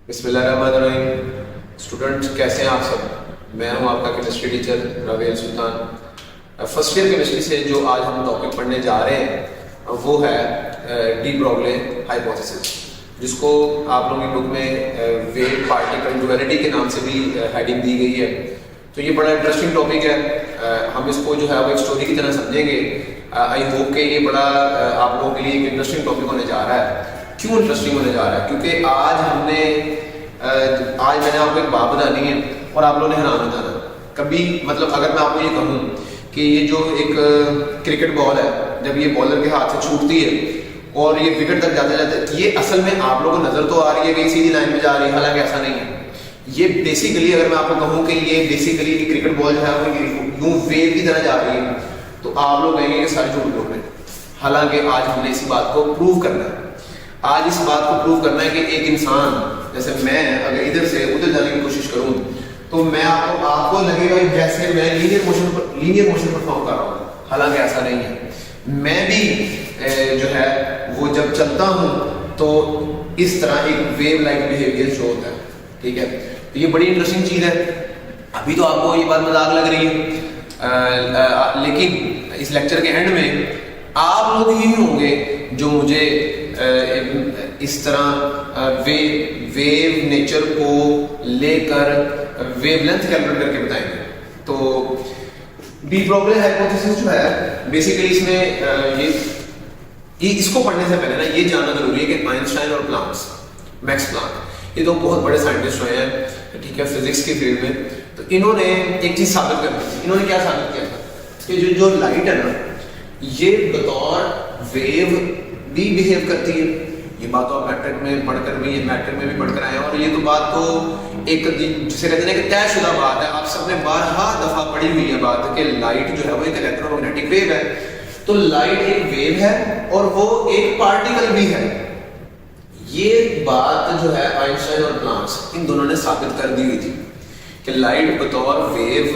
बिस्मिल्लाहिर्रहमानिर्रहीम। स्टूडेंट्स कैसे हैं आप सब। मैं हूं आपका केमिस्ट्री टीचर रवेल सुल्तान। फर्स्ट ईयर केमिस्ट्री से जो आज हम टॉपिक पढ़ने जा रहे हैं वो है डी ब्रोगली हाइपोथेसिस, जिसको आप लोगों की बुक में वेव पार्टिकल ड्यूअलिटी के नाम से भी हेडिंग दी गई है। तो ये बड़ा इंटरेस्टिंग टॉपिक है। हम इसको जो है वो एक स्टोरी की तरह समझेंगे। आई होप कि ये बड़ा आप लोगों के लिए एक इंटरेस्टिंग टॉपिक होने जा रहा है। क्यों इंटरेस्टिंग होने जा रहा है? क्योंकि आज मैंने आपको एक बात बतानी है और आप लोगों ने हैरान हो जाना। कभी मतलब अगर मैं आपको ये कहूँ कि ये जो एक क्रिकेट बॉल है, जब ये बॉलर के हाथ से छूटती है और ये विकेट तक जाते जाते, ये असल में आप लोगों को नजर तो आ रही है कि सीधी लाइन में जा रही है, हालांकि ऐसा नहीं है। ये बेसिकली अगर मैं आपको कहूँ कि ये बेसिकली क्रिकेट बॉल जो है वो यूं वेव की तरह जा रही है, तो आप लोग कहेंगे कि सारे झूठ बोल रहे हैं। हालांकि आज हमने इसी बात को प्रूव करना है। आज इस बात को प्रूव करना है कि एक इंसान, जैसे मैं अगर इधर से उधर जाने की कोशिश करूं तो मैं आपको लगेगा जैसे मैं लीनियर मोशन परफॉर्म कर रहा हूं, हालांकि ऐसा नहीं है। मैं भी जो है वो जब चलता हूं तो इस तरह एक वेव लाइक बिहेवियर शो होता है। ठीक है, तो ये बड़ी इंटरेस्टिंग चीज है। अभी तो आपको ये बात मजाक लग रही है, लेकिन इस लेक्चर के एंड में आप लोग ही होंगे जो मुझे इस तरह वेव नेचर को लेकर वेवलेंथ कैलकुलेट करके बताएंगे। तो डी ब्रोगली हाइपोथेसिस जो है बेसिकली इसमें ये इसको पढ़ने से पहले ना ये जानना जरूरी है कि आइंस्टाइन और मैक्स प्लांक ये तो बहुत बड़े साइंटिस्ट रहे हैं, ठीक है, फिजिक्स की फील्ड में। तो इन्होंने एक चीज साबित कर दी थी। इन्होंने क्या साबित किया था कि जो लाइट है ना, ये बतौर वेव भी बिहेव करती है। ये बात तो आप मैट्रिक में पढ़कर भी पढ़कर आए हैं, और ये तो बात तो एक जिसे कहते हैं कि तयशुदा बात है। आप सबने बारहा दफा पढ़ी हुई है बात कि लाइट जो है वो एक इलेक्ट्रोमैग्नेटिक वेव है। तो लाइट एक वेव है और वो एक पार्टिकल भी है। ये बात जो है आइंस्टाइन और प्लांक इन दोनों ने साबित कर दी हुई थी कि लाइट बतौर वेव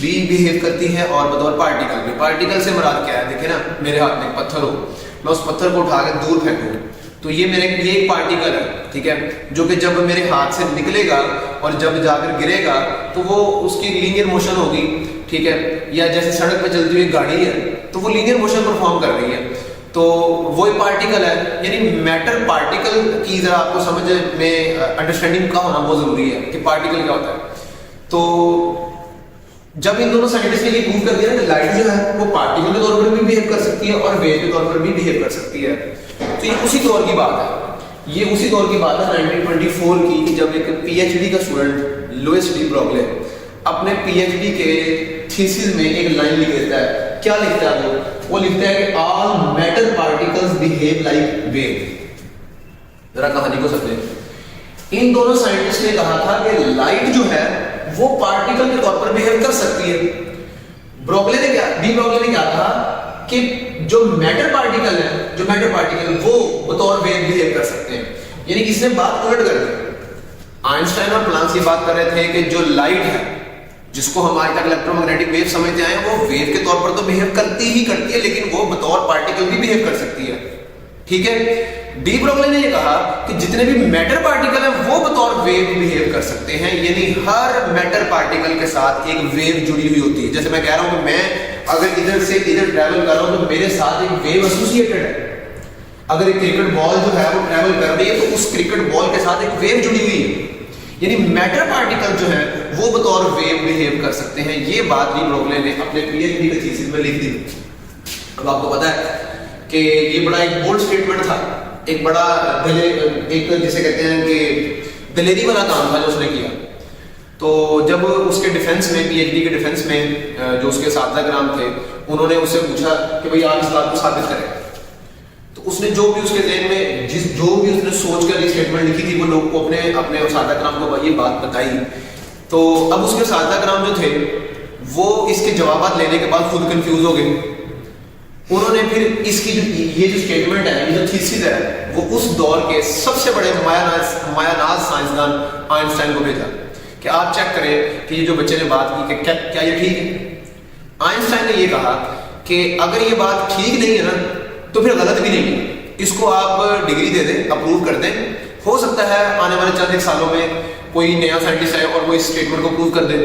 भी बिहेव करती है और बतौर पार्टिकल भी। पार्टिकल से मुराद क्या है? देखिए ना, मेरे हाथ में एक पत्थर हो, मैं उस पत्थर को उठा के दूर फेंकूं तो ये एक पार्टिकल है, ठीक है, जो कि जब मेरे हाथ से निकलेगा और जब जाकर गिरेगा तो वो उसकी लीनियर मोशन होगी, ठीक है। या जैसे सड़क पे चलती हुई गाड़ी है तो वो लीनियर मोशन परफॉर्म कर रही है, तो वो एक पार्टिकल है। यानी मैटर पार्टिकल की जरा आपको समझ में अंडरस्टैंडिंग का होना बहुत जरूरी है कि पार्टिकल क्या होता है। तो जब इन दोनों साइंटिस्ट ने ये प्रूव कर दिया कि लाइट जो है वो पार्टिकल के तौर पर भी बिहेव कर सकती है और वेव के तौर पर भी बिहेव कर सकती है, तो ये उसी दौर की बात है। ये उसी दौर की बात है 1924 की, कि जब एक पीएचडी का स्टूडेंट लुइस डी ब्रोगली अपने पीएचडी के थीसिस में एक लाइन लिख देता है। क्या लिखता है वो लिखता है कि all matter particles behave like wave. जरा कहानी को समझें। इन दोनों साइंटिस्ट ने कहा था कि लाइट जो है वो पार्टिकल के तौर पर बिहेव कर सकती है। डी ब्रोगली ने क्या कहा कि जो मैटर पार्टिकल वो बतौर वेव बिहेव कर सकते हैं। यानी कि इसने बात उलट कर दी। आइंस्टाइन और प्लांक ये बात कर रहे थे कि जो लाइट है, जिसको हम आज तक इलेक्ट्रोमैग्नेटिक वेव समझते आए, वो वेव के तौर पर तो बिहेव करती है, लेकिन वो बतौर पार्टिकल भी बिहेव कर सकती है, ठीक है। डी ब्रोगली ने ये कहा कि जितने भी मैटर पार्टिकल हैं वो बतौर वेव बिहेव कर सकते हैं। यानी हर मैटर पार्टिकल के साथ एक वेव जुड़ी हुई होती है। जैसे मैं कह रहा हूं कि मैं अगर इधर से इधर ट्रैवल कर रहा हूं तो मेरे साथ एक वेव एसोसिएटेड है। अगर एक क्रिकेट बॉल जो है वो ट्रैवल कर रही है तो उस क्रिकेट बॉल के साथ एक वेव जुड़ी हुई है। यानी मैटर पार्टिकल जो है वो बतौर वेव बिहेव कर सकते हैं। ये बात डी ब्रोगली ने अपने पीएचडी के थीसिस में लिख दी। अब आपको पता है कि ये बड़ा एक बोल्ड स्टेटमेंट था, एक बड़ा एक जिसे कहते हैं कि दलेरी वाला काम था जो उसने किया। तो जब उसके डिफेंस में, पीएचडी के डिफेंस में जो उसके छात्रगण थे, उन्होंने उससे पूछा कि भाई आप इस बात को साबित करें। तो उसने जो भी उसके ज़हन में जो भी उसने सोच कर ये स्टेटमेंट लिखी थी, वो लोग को अपने छात्रगण को ये बात बताई। तो अब उसके छात्रगण जो थे वो इसके जवाब लेने के बाद खुद कंफ्यूज हो गए। उन्होंने फिर इसकी ये जो स्टेटमेंट है, ये जो थीसिस है, वो उस दौर के सबसे बड़े मायानाज साइंसदान आइंस्टाइन को भेजा कि आप चेक करें कि ये जो बच्चे ने बात की कि क्या ये ठीक है। आइंस्टाइन ने ये कहा कि अगर ये बात ठीक नहीं है ना तो फिर गलत भी नहीं है, इसको आप डिग्री दे दें, अप्रूव कर दें, हो सकता है आने वाले चंद एक सालों में कोई नया साइंटिस्ट आए और वो इस स्टेटमेंट को प्रूव कर दे,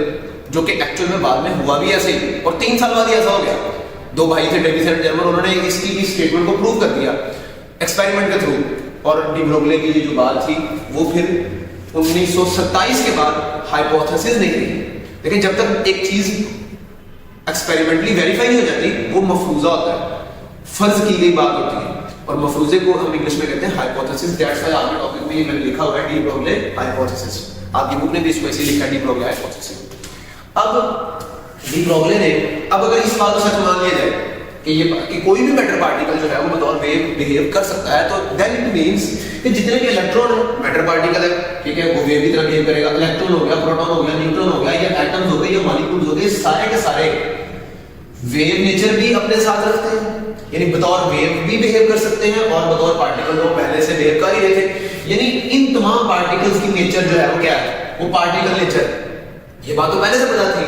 जो कि एक्चुअल में बाद में हुआ भी ऐसे ही, और 3 साल बाद ही ऐसा हो गया। 2 भाई थे डेविस एंड जर्मर, उन्होंने इसकी इस स्टेटमेंट को प्रूव कर दिया एक्सपेरिमेंट के थ्रू, और डी ब्रोगली की जो बात थी वो फिर 1927 के बाद हाइपोथेसिस नहीं रही। लेकिन जब तक एक चीज एक्सपेरिमेंटली वेरीफाई नहीं हो जाती वो मफरूजा होता है, फर्ज की गई बात होती है, और मफरूजे को हम इंग्लिश में कहते हैं हाइपोथेसिस। दैट्स व्हाई आपके टॉपिक में मैंने लिखा हुआ है डी ब्रोगली हाइपोथेसिस, आपकी बुक ने भी इसको ऐसे लिखा है डी ब्रोगली हाइपोथेसिस। अब डी ब्रोगली ने, अब अगर इस बात को सच मान लिया जाए कि कोई भी मैटर पार्टिकल जो है वो बतौर वेव बिहेव कर सकता है, तो देन इट मींस कि जितने भी इलेक्ट्रॉन है मैटर पार्टिकल है, ठीक है, वो वेव की तरह बिहेव करेगा। इलेक्ट्रॉन हो गया, प्रोटॉन हो गया, न्यूट्रॉन हो गया, या एटम्स हो गए, या मॉलिक्यूल्स हो गए, सारे के सारे वेव नेचर भी अपने साथ रखते हैं, यानी बतौर वेव भी बिहेव कर सकते हैं और बतौर पार्टिकल वो पहले से बिहेव कर ही रहे थे। यानी इन तमाम पार्टिकल्स की नेचर जो है वो क्या है, वो पार्टिकल नेचर। ये बात तो पहले से पता थी।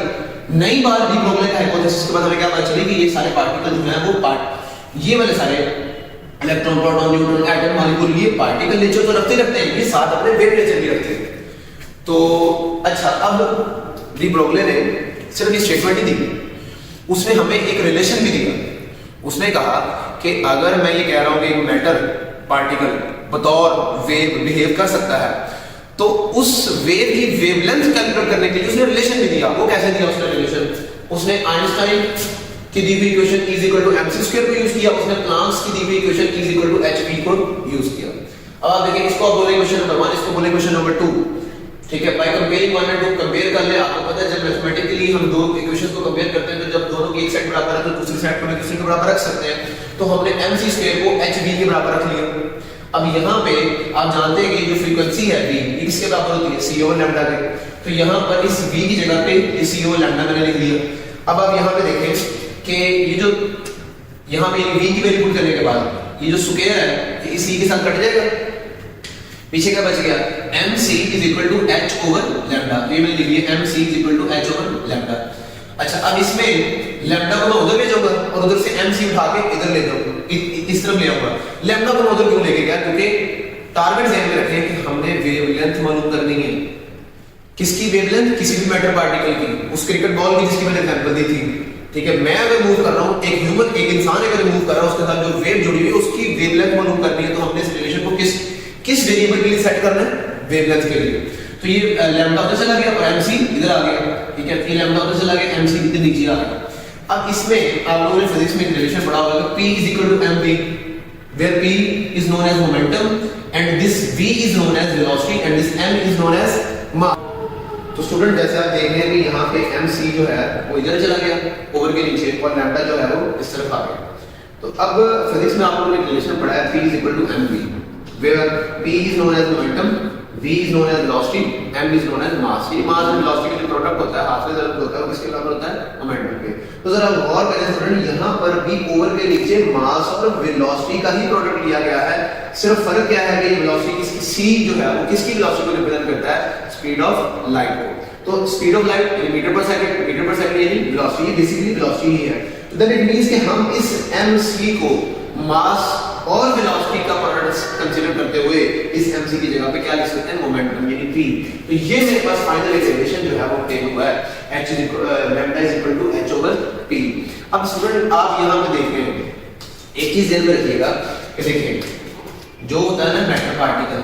नई बात डी ब्रोगली हाइपोथेसिस के बाद हमें क्या पता चली कि ये सारे पार्टिकल जो है वो ये वाले सारे electron, proton, neutron, atom, molecule, ये पार्टिकल नेचर तो रखते हैं, ये साथ अपने वेव नेचर भी रखते हैं। तो अच्छा, अब डी ब्रोगली ने सिर्फ ये स्टेटमेंट ही दी, उसने हमें एक रिलेशन भी दिया। उसने कहा कि अगर मैं ये कह रहा हूं कि एक मैटर पार्टिकल बतौर वेव बिहेव कर सकता है, तो उस वेव की वेवलेंथ कैलकुलेट करने के लिए उसने रिलेशन भी दिया। वो कैसे दिया उसने रिलेशन? उसने आइंस्टाइन की दी हुई इक्वेशन E = mc² को यूज किया, उसने प्लांक्स की दी हुई इक्वेशन E = hv को यूज किया। अब आप देखिए, इसको आप बोले क्वेश्चन नंबर 1, इसको बोले क्वेश्चन नंबर 2, ठीक है। बाय कंपेयरिंग 1 and 2 कंपेयर कर ले। आपको पता है जब मैथमेटिकली हम दो इक्वेशंस को कंपेयर करते हैं तो जब दोनों की एक साइड बराबर है तो दूसरी साइड को दूसरे के बराबर रख सकते हैं, तो हमने mc² को hv के बराबर रख लिया। अब यहाँ पे आप जानते हैं कि जो फ्रीक्वेंसी है v, ये किसके बराबर होती है? c/λ के। तो यहाँ पर इस v की जगह पे ये c/λ मैंने लिख दिया। अब आप यहाँ पे देखें कि ये जो यहाँ पे v की वैल्यू पुट करने के बाद ये जो स्क्वायर है ये इस e के साथ कट जाएगा, पीछे क्या बच गया? mc = h/λ। तो ये मैंने लिख दिया mc = h/λ। अच्छा, अब इसमें लैम्डा को मैं उधर ले जाऊंगा और उधर से mc उठा के इधर ले जाऊंगा, इस तरफ ले आऊंगा। लैम्डा को मैं उधर क्यों लेके गया? क्योंकि टारगेट ध्यान में रखें कि हमने वेवलेंथ मालूम करनी है। किसकी वेवलेंथ? किसी भी मैटर पार्टिकल की। उस क्रिकेट बॉल की जिसकी मैंने एग्जांपल दी थी, ठीक है। मैं अगर मूव कर रहा हूं, एक ह्यूमन, एक इंसान अगर मूव कर रहा है, उसके साथ जो वेव जुड़ी हुई है उसकी वेवलेंथ मालूम करनी है, तो हमने इस रिलेशन को किस वेरिएबल के लिए सेट करना है? वेवलेंथ के लिए। तो ये लैम्डा उधर चला गया और mc इधर आ गया, ठीक है। ये लैम्डा उधर चला गया, mc इधर नीचे आ गया। अब इसमें आप लोगों ने फिजिक्स में एक रिलेशन पढ़ा होगा कि P = mv, where P is known as momentum and this V is known as velocity and this m is known as mass। तो स्टूडेंट जैसे आप देख रहे हैं कि यहाँ पे mc जो है वो इधर चला गया ओवर के नीचे और लैम्डा जो है वो इस तरफ आ गया। तो अब फिजिक्स में आप लोगों ने रिलेशन पढ़ा है P = mv, where P is known as momentum, V is known as velocity, m is known as mass। ये मास और वेलोसिटी का जो प्रोडक्ट होता है, हाफ से ज़रूर होता है, वो किसके बराबर होता है? मोमेंटम के। तो जरा गौर करें स्टूडेंट, यहाँ पर भी ओवर के नीचे मास और वेलोसिटी का ही प्रोडक्ट लिया गया है। सिर्फ फर्क क्या है कि ये वेलोसिटी किसकी, c जो है वो किसकी वेलोसिटी को रिप्रेजेंट करता है? स्पीड ऑफ लाइट को। तो स्पीड ऑफ लाइट मीटर पर सेकंड यानी वेलोसिटी, बेसिकली वेलोसिटी ही है। तो देन इट मींस कि हम इस mc को मास और वेलोसिटी का प्रोडक्ट कंसीडर करते हुए इस mc की जगह पे क्या लिख सकते हैं? मोमेंटम यानी p। तो ये मेरे पास फाइनल इक्वेशन जो है वो टेबल हुआ है h λ = h/p। अब स्टूडेंट आप यहां पे देख रहे हैं, एक चीज ध्यान में रखिएगा कि देखिए जो होता है ना मैटर पार्टिकल,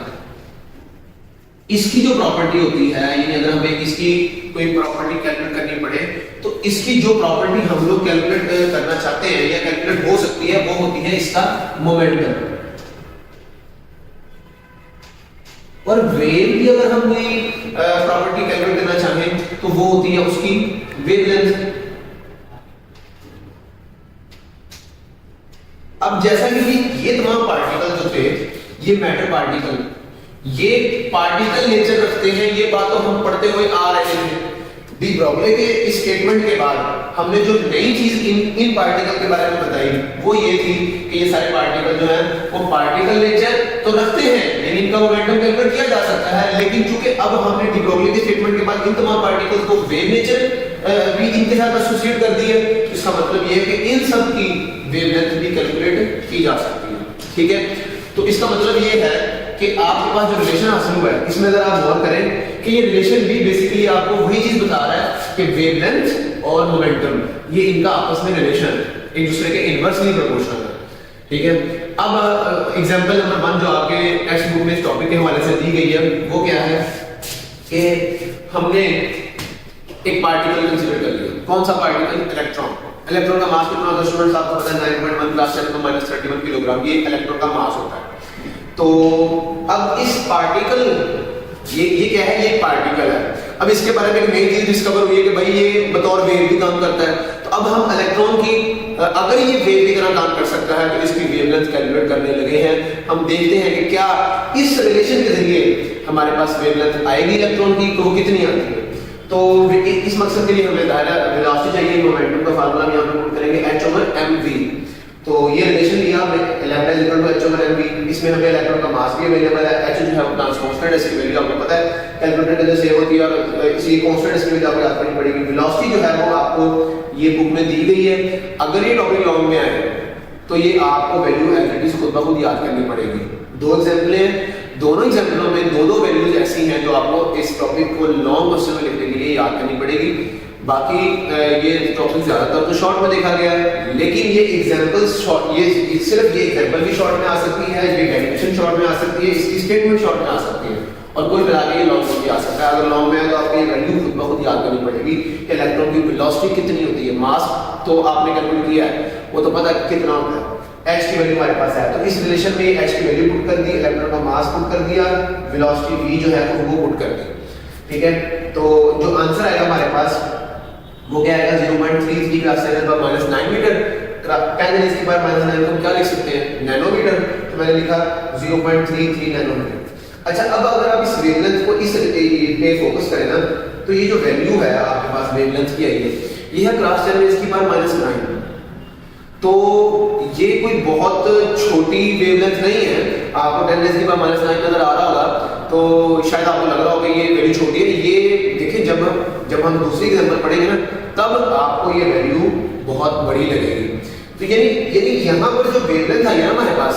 इसकी जो प्रॉपर्टी होती है, यानी अगर हमें इसकी कोई प्रॉपर्टी कैलकुलेट करनी पड़े तो इसकी जो प्रॉपर्टी हम लोग कैलकुलेट करना चाहते हैं या कैलकुलेट हो सकती है वो होती है इसका मोमेंटम। और वेव की अगर हम कोई प्रॉपर्टी कैलकुलेट करना चाहें तो वो होती है उसकी वेवलेंथ। अब जैसा कि ये तमाम पार्टिकल जो थे, ये मैटर पार्टिकल, ये पार्टिकल नेचर रखते हैं, ये बात तो हम पढ़ते हुए आ रहे हैं। डी ब्रोगली के इस स्टेटमेंट के बाद हमने जो नई चीज इन पार्टिकल के बारे में बताई वो ये थी कि ये सारे पार्टिकल जो हैं वो पार्टिकल नेचर तो रखते हैं, यानी इनका मोमेंटम कैलकुलेट किया जा सकता है। लेकिन चूंकि अब हमने डी ब्रोगली के स्टेटमेंट के बाद इन तमाम पार्टिकल्स को वेव नेचर भी इनके साथ एसोसिएट कर दी है, इसका मतलब ये है कि इन सब की वेवलेंथ भी कैलकुलेट की जा सकती है, ठीक है। तो इसका मतलब ये है कि आपके पास जो रिलेशन हासिल हुआ है इसमें अगर आप गौर करें कि ये रिलेशन भी बेसिकली आपको वही चीज बता रहा है कि वेवलेंथ और मोमेंटम ये इनका आपस में रिलेशन एक दूसरे के इनवर्सली प्रोपोर्शनल है, ठीक है। अब एग्जांपल नंबर 1 जो आपके टेक्स्ट बुक में इस टॉपिक के हवाले से दी गई है वो क्या है कि हमने एक पार्टिकल कंसीडर कर लिया। कौन सा पार्टिकल? इलेक्ट्रॉन। इलेक्ट्रॉन का मास कितना होता है स्टूडेंट्स? आपको पता है 9.1 + 10 - 31 किलोग्राम ये इलेक्ट्रॉन का मास होता है। तो अब इस पार्टिकल ये क्या है? ये पार्टिकल है। अब इसके बारे में एक नई चीज डिस्कवर हुई है कि भाई ये बतौर वेव भी काम करता है। तो अब हम इलेक्ट्रॉन की अगर ये वेव की तरह काम कर सकता है तो इसकी वेवलेंथ कैलकुलेट करने लगे हैं। हम देखते हैं कि क्या इस रिलेशन के जरिए हमारे पास वेवलेंथ आएगी इलेक्ट्रॉन की, तो वो कितनी आती है। तो इस मकसद के लिए हमें दायरा वेलोसिटी चाहिए। मोमेंटम का फार्मूला हम यहां पे पुट करेंगे h/mv। तो ये रिलेशन लिया हमने लैम्डा h/mv। इसमें हमें इलेक्ट्रॉन का मास भी अवेलेबल है। h जो है वो कांस्टेंट है, इसकी वैल्यू आपको पता है कैलकुलेटर के अंदर सेव होती है और इसी कांस्टेंट इसकी वैल्यू आपको याद करनी पड़ेगी। वेलोसिटी जो है वो आपको ये बुक में दी गई है। अगर ये टॉपिक लॉन्ग में आए तो ये आपको वैल्यू एज इट इज खुद ब खुद याद करनी पड़ेगी। दो एग्जांपल हैं, दोनों एग्जांपलों में दो वैल्यूज ऐसी हैं जो आपको इस टॉपिक को लॉन्ग क्वेश्चन में लिखने के लिए याद करनी पड़ेगी। बाकी ये टॉपिक ज्यादातर तो शॉर्ट में देखा गया है, लेकिन ये एग्जांपल्स शॉर्ट ये सिर्फ ये एग्जांपल भी शॉर्ट में आ सकती है, ये डेफिनेशन शॉर्ट में आ सकती है, इसकी स्टेटमेंट शॉर्ट में आ सकती है और कुल मिला के ये लॉन्ग में भी आ सकता है। अगर लॉन्ग में है तो आपको ये वैल्यू खुद ब खुद याद करनी पड़ेगी कि इलेक्ट्रॉन की वेलोसिटी कितनी होती है। मास तो आपने कैलकुलेट किया है, वो तो पता है कितना होता है। h की वैल्यू हमारे पास है तो इस रिलेशन में h की वैल्यू पुट कर दी, इलेक्ट्रॉन का मास पुट कर दिया, वेलोसिटी v जो है वो पुट कर दी, ठीक है। तो जो आंसर आएगा हमारे पास वो क्या आएगा? 0.33 × 10⁻⁹ मीटर। 10⁻⁹ को क्या लिख सकते हैं? नैनोमीटर। तो मैंने लिखा 0.33 नैनोमीटर। अच्छा, अब अगर आप इस वेवलेंथ को इस पे फोकस करें ना तो ये जो वैल्यू है आपके पास वेवलेंथ की आई है ये है × 10⁻⁹ तो ये कोई बहुत छोटी वेवलेंथ नहीं है। आपको 10⁻⁹ नजर आ रहा होगा तो शायद आपको लग रहा होगा ये वैल्यू छोटी है। ये देखिए जब हम दूसरी एग्जांपल पढ़ेंगे ना तब आपको ये वैल्यू बहुत बड़ी लगेगी। तो यानी यहाँ पर जो वेवलेंथ आई है ना हमारे पास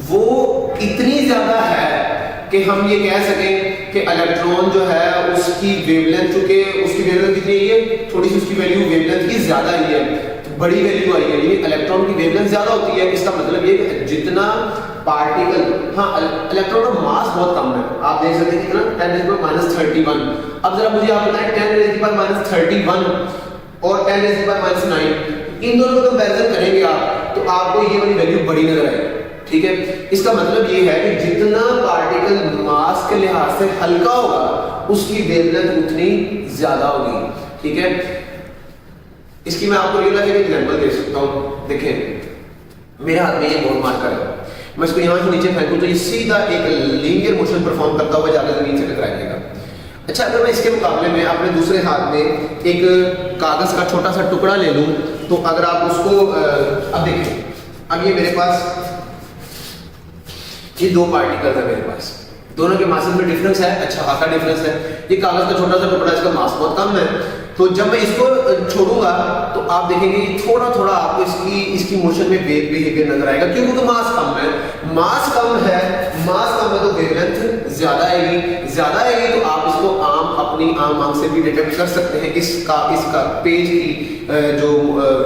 वो इतनी ज्यादा है कि हम ये कह सकें कि इलेक्ट्रॉन जो है उसकी वेवलेंथ, चूंकि उसकी वेवलेंथ कितनी है, थोड़ी सी उसकी वैल्यू वेवलेंथ की ज्यादा आई है, बड़ी वैल्यू आई है। ये इलेक्ट्रॉन की वेवलेंथ ज्यादा होती है। इसका मतलब ये कि जितना पार्टिकल, हाँ इलेक्ट्रॉन का मास बहुत कम है, आप देख सकते हैं कितना 10⁻31। अब जरा मुझे आप बताएं 10⁻31 और 10⁻9 इन दोनों का कंपैरिजन करेंगे आप तो आपको ये वाली वैल्यू बड़ी नजर आएगी, ठीक है। इसका मतलब ये है कि जितना पार्टिकल मास के लिहाज से हल्का होगा उसकी वेवलेंथ उतनी ज्यादा होगी, ठीक है। इसकी मैं आपको रियल लाइफ एग्जांपल दे सकता हूं। देखें मेरे हाथ में ये बॉल मार्कर है, मैं इसको यहां से नीचे फेंकूं तो ये सीधा एक लीनियर मोशन परफॉर्म करता हुआ जाकर जमीन से टकराएगा। अच्छा, अगर मैं इसके मुकाबले में अपने दूसरे हाथ में एक कागज का छोटा सा टुकड़ा ले लूं तो अगर आप उसको अब देखें, अब ये मेरे पास ये दो पार्टिकल है मेरे पास, दोनों के मास में डिफरेंस है, अच्छा खासा डिफरेंस है। ये कागज का छोटा सा टुकड़ा, इसका मास बहुत कम है, तो जब मैं इसको छोड़ूंगा तो आप देखेंगे थोड़ा थोड़ा आपको इसकी मोशन में वेव बिहेवियर नजर आएगा, क्योंकि तो मास कम है। मास कम है तो वेवलेंथ ज्यादा आएगी तो आप इसको अपनी आम आंख से भी डिटेक्ट कर सकते हैं इसका पेज की जो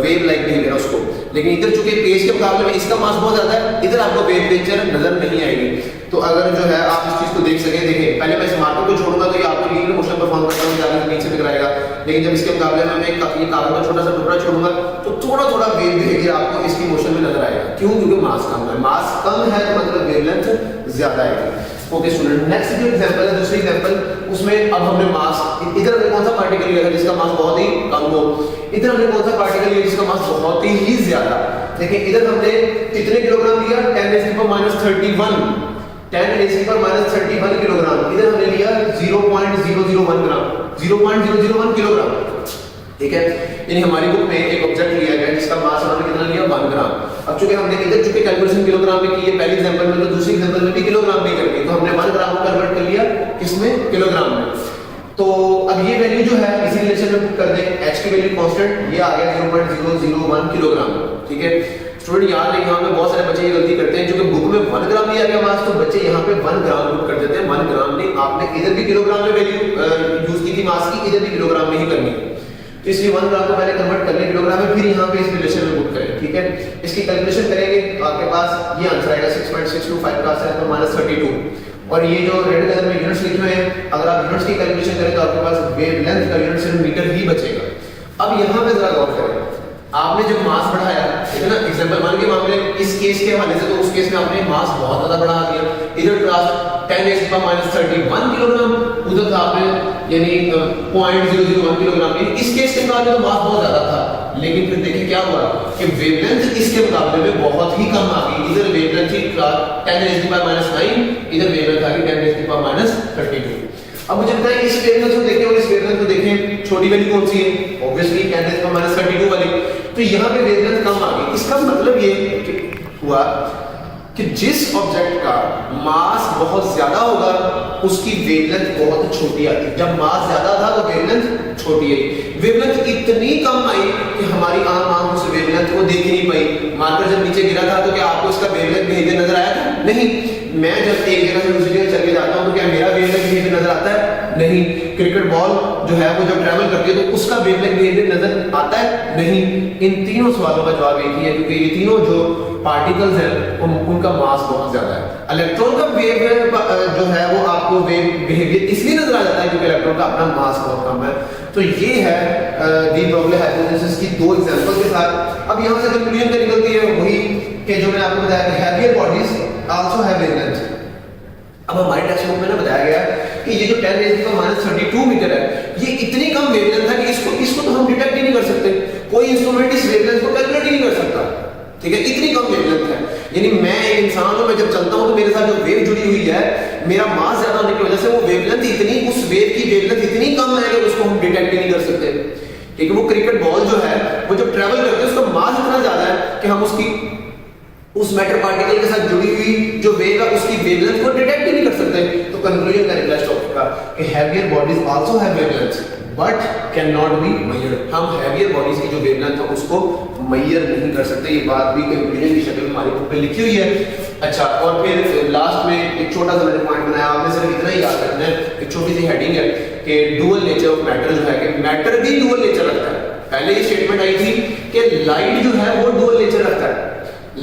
वेव लाइक बिहेवियर उसको। लेकिन इधर चूंकि पेज के मुकाबले में इसका मास बहुत ज्यादा है, इधर आपको वेव नेचर नजर नहीं आएगी। तो अगर जो है आप इस चीज को देख सकें, देखें पहले मैं इस मार्कर को छोड़ूंगा तो ये आपको लीनियर मोशन परफॉर्म करता हुआ जाकर नीचे टकराएगा, लेकिन जब इसके मुकाबले में मैं ये कागज का छोटा सा टुकड़ा छोड़ूंगा तो थोड़ा थोड़ा वेव बिहेवियर आपको इसकी मोशन में नजर आएगा। क्यों? क्योंकि मास कम है तो मतलब वेवलेंथ ज्यादा आएगी। ओके स्टूडेंट, नेक्स्ट जो एग्जांपल है, दूसरी एग्जांपल, उसमें अब हमने मास, इधर हमने कौन सा पार्टिकल लिया था जिसका मास बहुत ही कम हो, इधर हमने कौन सा पार्टिकल लिया जिसका मास बहुत ही ज्यादा। देखिए इधर हमने कितने किलोग्राम लिया? 10⁻31 किलोग्राम। इधर हमने लिया 0.001 ग्राम, 0.001 किलोग्राम, ठीक है। यानी हमारी बुक में एक ऑब्जेक्ट लिया गया जिसका मास हमने कितना लिया? 1 ग्राम। अब चूंकि हमने इधर चूंकि कैलकुलेशन किलोग्राम में की है पहली एग्जांपल में, तो दूसरी एग्जांपल में भी किलोग्राम में करनी, तो हमने 1 ग्राम को कन्वर्ट कर लिया किसमें? किलोग्राम में। तो अब ये वैल्यू जो है इसी रिलेशन में पुट कर दें, h की वैल्यू कांस्टेंट, ये आ गया 0.001 किलोग्राम, ठीक है। स्टूडेंट याद रखें, यहाँ पे बहुत सारे बच्चे ये गलती करते हैं, जो कि बुक में 1 ग्राम दिया गया मास, तो बच्चे यहाँ पे 1 ग्राम पुट कर देते हैं। 1 ग्राम नहीं, आपने इधर भी किलोग्राम में वैल्यू यूज की थी मास की, इधर भी किलोग्राम में ही करनी है। तो इसलिए 1 ग्राम को पहले कन्वर्ट कर लें किलोग्राम में, फिर यहाँ पे इस रिलेशन में पुट करें, ठीक है। इसकी कैलकुलेशन करेंगे तो आपके पास ये आंसर आएगा 6.625 का आंसर है, तो -32। और ये जो रेड कलर में यूनिट्स लिखे हुए हैं, अगर आप यूनिट्स की कैलकुलेशन करें तो आपके पास वेवलेंथ का यूनिट सिर्फ मीटर ही बचेगा। अब यहाँ पे जरा गौर करें, आपने जब मास बढ़ाया, ठीक है ना, एग्जांपल 1 के मामले में इस केस के हवाले से, तो उस केस में आपने मास बहुत ज्यादा बढ़ा दिया, इधर क्लास 10⁻31 किलोग्राम, उधर था आपने यानी 0.001 किलोग्राम। इस केस के बाद तो मास बहुत ज्यादा था, लेकिन फिर देखिए क्या हुआ कि वेवलेंथ इसके मुकाबले में बहुत ही कम आ गई। इधर वेवलेंथ थी 10⁻⁹, इधर वेवलेंथ आ गई 10⁻32। अब मुझे बताएं इस वेवलेंथ को देखें और इस वेवलेंथ को देखें, छोटी वैल्यू कौन सी है? ऑब्वियसली 10⁻32 वाली। तो यहाँ पे वेवलेंथ कम आ गई। इसका मतलब ये हुआ कि जिस ऑब्जेक्ट का मास बहुत ज्यादा होगा उसकी वेवलेंथ बहुत छोटी आती है। जब मास ज्यादा था तो वेवलेंथ छोटी आई। वेवलेंथ इतनी कम आई कि हमारी आंख उस वेवलेंथ को देख ही नहीं पाई। मार्कर जब नीचे गिरा था तो क्या आपको इसका वेवलेंथ बिहेवियर नजर आया था? नहीं। मैं जब एक जगह से दूसरी जगह चल के जाता हूं तो क्या मेरा वेवलेंथ बिहेवियर नजर आता है? नहीं। क्रिकेट बॉल जो है वो जब ट्रैवल करती है तो उसका वेवलेंथ बिहेवियर नजर आता है? नहीं। इन तीनों सवालों का जवाब एक ही है, क्योंकि ये तीनों जो पार्टिकल्स हैं उनका मास बहुत ज्यादा है। इलेक्ट्रॉन का वेव जो है वो आपको वेव बिहेवियर इसलिए नजर आ जाता है क्योंकि इलेक्ट्रॉन का अपना मास बहुत कम है। तो ये है डी ब्रोगली हाइपोथेसिस की 2 एग्जांपल के साथ। अब यहां से कंक्लूजन क्या निकलती है? वही कि जो मैंने आपको बताया कि heavier bodies also have wavelength. अब हमारे टेक्स्ट बुक में ना बताया गया कि ये जो 10⁻32 मीटर है, ये इतनी कम वेवलेंथ है कि इसको तो हम डिटेक्ट ही नहीं कर सकते। कोई इंस्ट्रूमेंट इस वेवलेंथ को कैलकुलेट ही नहीं कर सकता, ठीक है, इतनी कम वेवलेंथ है। यानी मैं एक इंसान हूं, मैं जब चलता हूं तो मेरे साथ जो वेव जुड़ी हुई है, मेरा मास ज्यादा होने की वजह से वो वेवलेंथ इतनी, उस वेव की वेवलेंथ इतनी कम है कि उसको हम डिटेक्ट ही नहीं कर सकते। ठीक है, वो क्रिकेट बॉल जो है वो जब ट्रैवल करती है उसका मास इतना ज्यादा है कि हम उस मैटर पार्टिकल के साथ जुड़ी हुई जो वेव है उसकी वेवलेंथ को डिटेक्ट ही नहीं कर सकते। तो कंक्लूजन का निकला इस टॉपिक का कि heavier bodies also have wavelength but can not be measured. हम हैवियर बॉडीज की जो वेवलेंथ है उसको मेजर नहीं कर सकते। ये बात भी कंक्लूजन की शक्ल में हमारी बुक पे लिखी हुई है। अच्छा, और फिर लास्ट में एक छोटा सा मैंने पॉइंट बनाया, आपने सिर्फ इतना ही याद रखना है, एक छोटी सी हेडिंग है कि डुअल नेचर ऑफ मैटर जो है कि मैटर भी डुअल नेचर रखता है। पहले ये स्टेटमेंट आई थी कि लाइट जो है वो डुअल नेचर रखता है,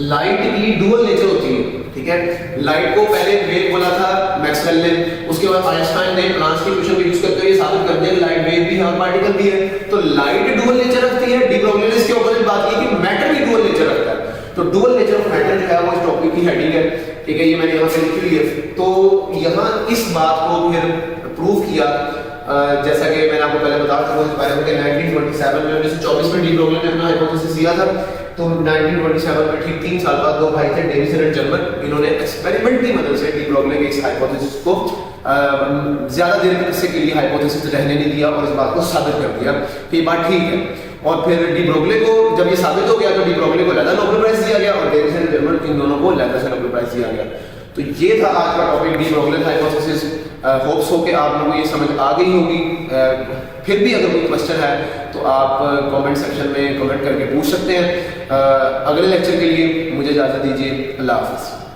लाइट की डुअल नेचर होती है, ठीक है। लाइट को पहले वेव बोला था मैक्सवेल ने, उसके बाद आइंस्टाइन ने प्लांक्स की इक्वेशन को यूज करते हुए ये साबित कर दिया कि लाइट वेव भी है, पार्टिकल भी है। तो लाइट डुअल नेचर रखती है। डी ब्रोगली ने इसके ऑपोजिट बात की कि मैटर भी डुअल नेचर रखता है। तो डुअल नेचर ऑफ मैटर जो है वो इस टॉपिक की हेडिंग है, ठीक है, ये मैंने यहाँ पे लिखी हुई है। तो यहाँ इस बात को फिर प्रूव किया, जैसा कि मैंने आपको पहले बता चुका हूं, इस बारे में 1927 में 1924 में डी ब्रोगली ने अपना हाइपोथेसिस दिया था। तो 1927 में ठीक 3 साल बाद 2 भाई थे, डेविसन एंड जर्मन, इन्होंने एक्सपेरिमेंट की मदद से डी ब्रोगली के इस हाइपोथेसिस को ज्यादा देर से के लिए हाइपोथेसिस रहने नहीं दिया और इस बात को साबित कर दिया कि ये बात ठीक है। और फिर डी ब्रोगली को जब ये साबित हो गया तो डी ब्रोगली को लैदा नोबेल प्राइज दिया गया और डेविसन एंड जर्मन, इन दोनों को लैदा से नोबेल प्राइज दिया गया। तो ये था आज का topic, de Broglie hypothesis. Hopes हो कि आप लोगों को ये समझ आ गई होगी। फिर भी अगर कोई क्वेश्चन है तो आप कमेंट सेक्शन में कमेंट करके पूछ सकते हैं। अगले लेक्चर के लिए मुझे इजाज़त दीजिए। अल्लाह हाफ़िज़।